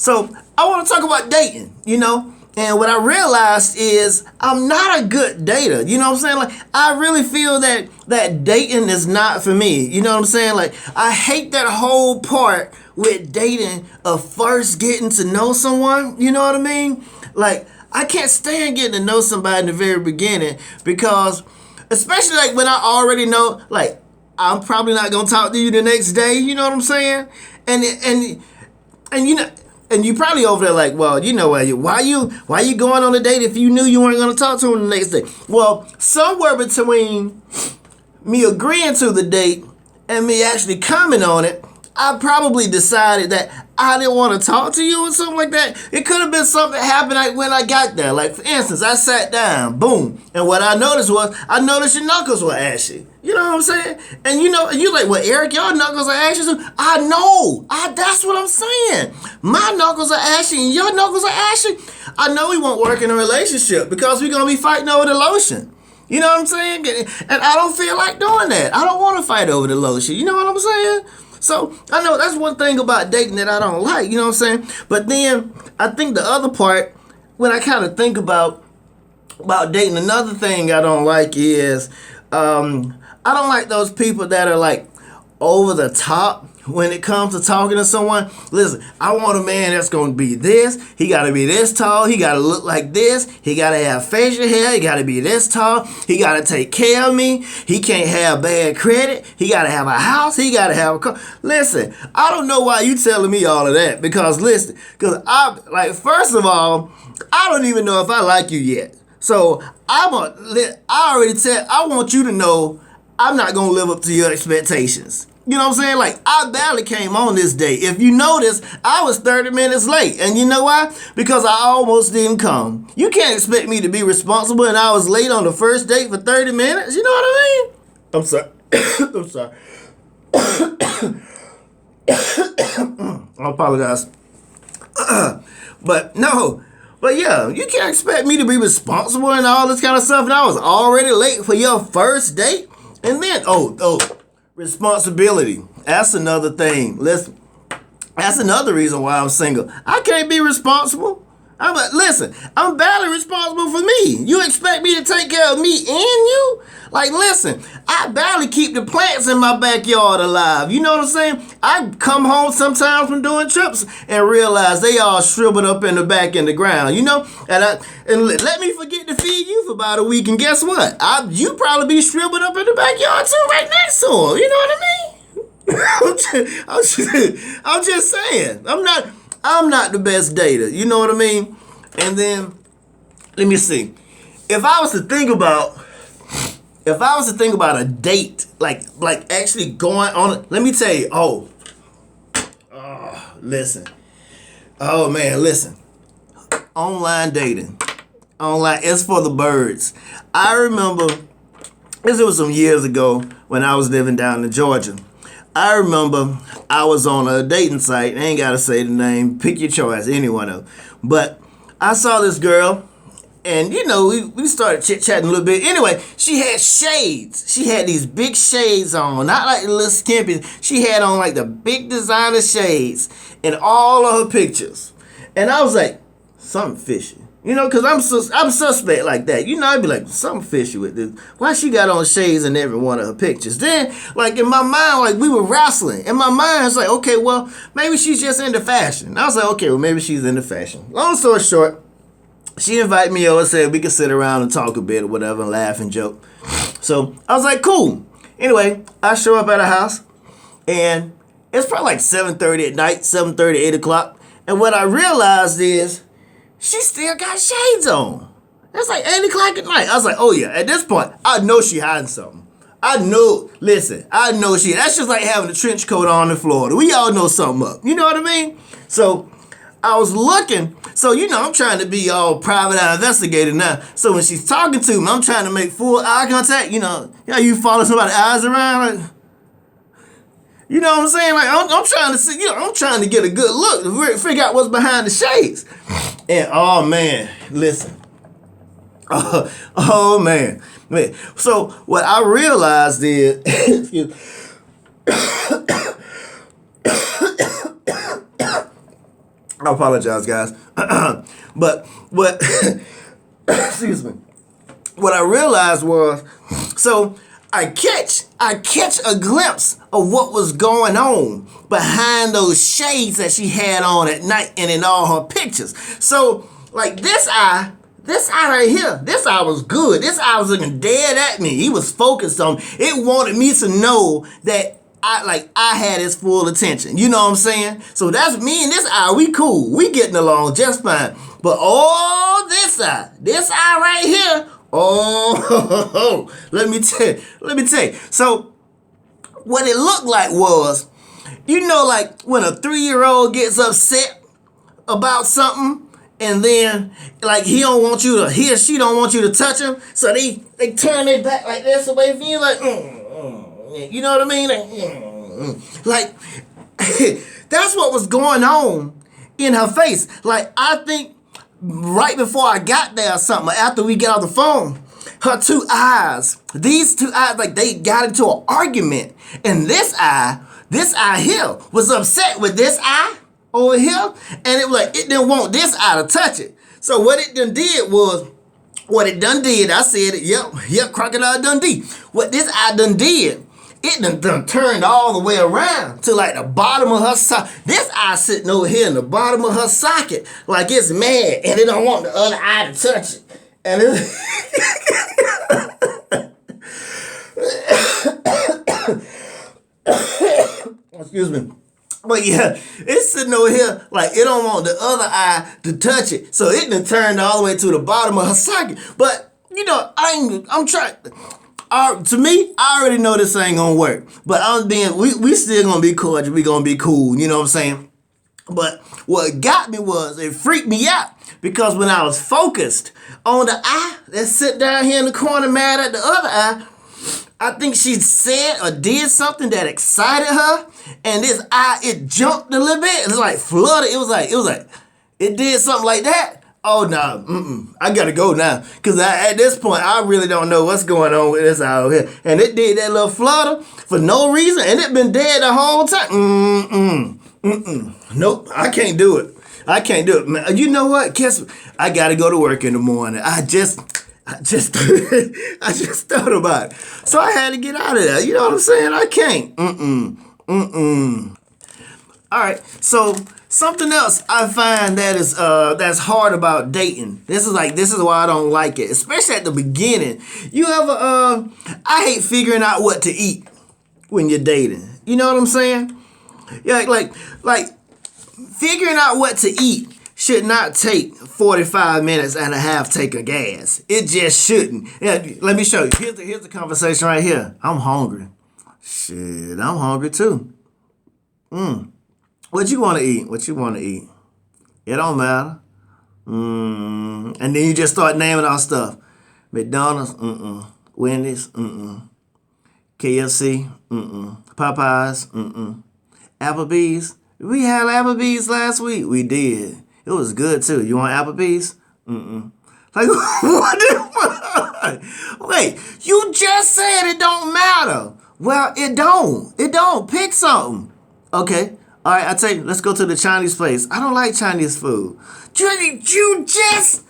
So I want to talk about dating, And what I realized is I'm not a good dater. You know what I'm saying? Like, I really feel that dating is not for me. You know what I'm saying? Like, I hate that whole part with dating of first getting to know someone. You know what I mean? Like, I can't stand getting to know somebody in the very beginning because, especially like when I already know, like, I'm probably not gonna talk to you the next day. You know what I'm saying? And and you probably over there like, well, why you going on a date if you knew you weren't gonna talk to him the next day? Well, somewhere between me agreeing to the date and me actually coming on it, I probably decided that I didn't want to talk to you or something like that. It could have been something that happened like when I got there. Like, for instance, I sat down, boom, and what I noticed your knuckles were ashy. You know what I'm saying? And you're like, well, Eric, your knuckles are ashy too. I know. That's what I'm saying. My knuckles are ashy and your knuckles are ashy. I know we won't work in a relationship because we're going to be fighting over the lotion. You know what I'm saying? And I don't feel like doing that. I don't want to fight over the lotion. You know what I'm saying? So, I know that's one thing about dating that I don't like, you know what I'm saying? But then, I think the other part, when I kind of think about dating, another thing I don't like is, I don't like those people that are like over the top when it comes to talking to someone. Listen, I want a man that's going to be this. He got to be this tall. He got to look like this. He got to have facial hair. He got to be this tall. He got to take care of me. He can't have bad credit. He got to have a house. He got to have a car. Listen, I don't know why you telling me all of that because first of all, I don't even know if I like you yet. So I want you to know I'm not going to live up to your expectations. You know what I'm saying? Like, I barely came on this day. If you notice, I was 30 minutes late. And you know why? Because I almost didn't come. You can't expect me to be responsible and I was late on the first date for 30 minutes. You know what I mean? I'm sorry. I'm sorry. I apologize. But yeah, you can't expect me to be responsible and all this kind of stuff. And I was already late for your first date. And then, responsibility. That's another thing. Listen, that's another reason why I'm single. I can't be responsible. I'm barely responsible for me. You expect me to take care of me and you? Like, listen, I barely keep the plants in my backyard alive. You know what I'm saying? I come home sometimes from doing trips and realize they all shriveled up in the back in the ground, And let me forget to feed you for about a week, and guess what? You probably be shriveled up in the backyard too, right next to them. You know what I mean? I'm just saying. I'm not the best dater. You know what I mean? And then, let me see. If I was to think about a date, like actually going on it, let me tell you. Listen. Oh man, listen. Online dating. It's for the birds. I remember, this was some years ago when I was living down in Georgia. I remember I was on a dating site. I ain't got to say the name. Pick your choice, any one of them. But I saw this girl, and we started chit-chatting a little bit. Anyway, she had shades. She had these big shades on, not like the little skimpy. She had on like the big designer shades in all of her pictures. And I was like, something fishy. Because I'm suspect like that. I'd be like, something fishy with this. Why she got on shades in every one of her pictures? Then, like, in my mind, like, we were wrestling. In my mind, it's like, okay, well, maybe she's just into fashion. I was like, okay, well, maybe she's into fashion. Long story short, she invited me over and said we could sit around and talk a bit or whatever and laugh and joke. So, I was like, cool. Anyway, I show up at her house, and it's probably like 7:30 at night, 7:30, 8 o'clock. And what I realized is, she still got shades on. It's like 8 o'clock at night. I was like, oh yeah, at this point, I know she hiding something. I know she, that's just like having a trench coat on in Florida. We all know something up. You know what I mean? So, I was looking, so I'm trying to be all private eye investigator now. So when she's talking to me, I'm trying to make full eye contact. You follow somebody's eyes around, like, you know what I'm saying? Like, I'm trying to see, I'm trying to get a good look to figure out what's behind the shades. And, oh, man, listen. Oh, man. So, what I realized is, I apologize, guys. But what? Excuse me. What I realized was, so I catch a glimpse of what was going on behind those shades that she had on at night and in all her pictures. So like this eye right here, this eye was good. This eye was looking dead at me. He was focused on. It wanted me to know that I had his full attention. You know what I'm saying? So that's me and this eye. We cool. We getting along just fine. But oh, this eye right here. Oh, let me tell you. So what it looked like was, like when a 3-year-old gets upset about something, and then like he or she don't want you to touch him, so they turn their back like this away from you, like you know what I mean? Like that's what was going on in her face. Like I think right before I got there or something, after we get off the phone, these two eyes, like they got into an argument. And this eye here was upset with this eye over here. And it was like, it didn't want this eye to touch it. So what it done did, I said it, yep, Crocodile Dundee. What this eye done did, it done turned all the way around to like the bottom of her socket. This eye sitting over here in the bottom of her socket like it's mad and it don't want the other eye to touch it. And excuse me. But yeah, it's sitting over here like it don't want the other eye to touch it. So it done turned all the way to the bottom of her socket. But I'm trying. To me, I already know this ain't gonna work. But we still gonna be cordial. We gonna be cool. You know what I'm saying? But what got me was, it freaked me out because when I was focused on the eye that sit down here in the corner mad at the other eye, I think she said or did something that excited her, and this eye, it jumped a little bit. It's like flooded. It was like it did something like that. Oh no, I gotta go now, cause at this point I really don't know what's going on with this eye over here. And it did that little flutter for no reason, and it been dead the whole time. Nope, I can't do it. Man, you know what? Guess I gotta go to work in the morning. I just thought about it. So I had to get out of there. You know what I'm saying? I can't. All right. So something else I find that's hard about dating. This is why I don't like it, especially at the beginning. You ever I hate figuring out what to eat when you're dating. You know what I'm saying? Yeah, like figuring out what to eat should not take 45 minutes and a half tank of gas. It just shouldn't. Yeah, let me show you. Here's the conversation right here. I'm hungry. Shit, I'm hungry too. What you want to eat? It don't matter. And then you just start naming our stuff. McDonald's, Wendy's, KFC, Popeyes, Applebee's. We had Applebee's last week. We did. It was good too. You want Applebee's? Like, what the fuck? Wait, you just said it don't matter. Well, it don't. Pick something. Okay. All right, I tell you, let's go to the Chinese place. I don't like Chinese food. You just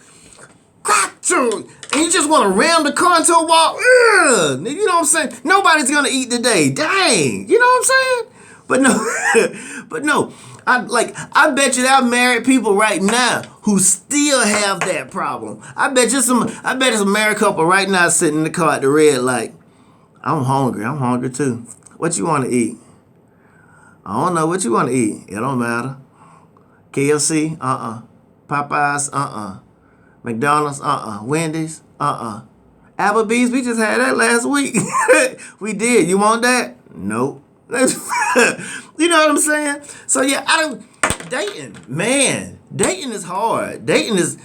got to. And you just want to ram the car into a wall. Ugh, you know what I'm saying? Nobody's going to eat today. Dang. You know what I'm saying? But no. I bet you there are married people right now who still have that problem. I bet it's a married couple right now sitting in the car at the red light. I'm hungry too. What you want to eat? I don't know. What you want to eat? It don't matter. KFC? Popeyes? McDonald's? Wendy's? Applebee's? We just had that last week. We did. You want that? Nope. You know what I'm saying? So yeah, dating is hard. Dating is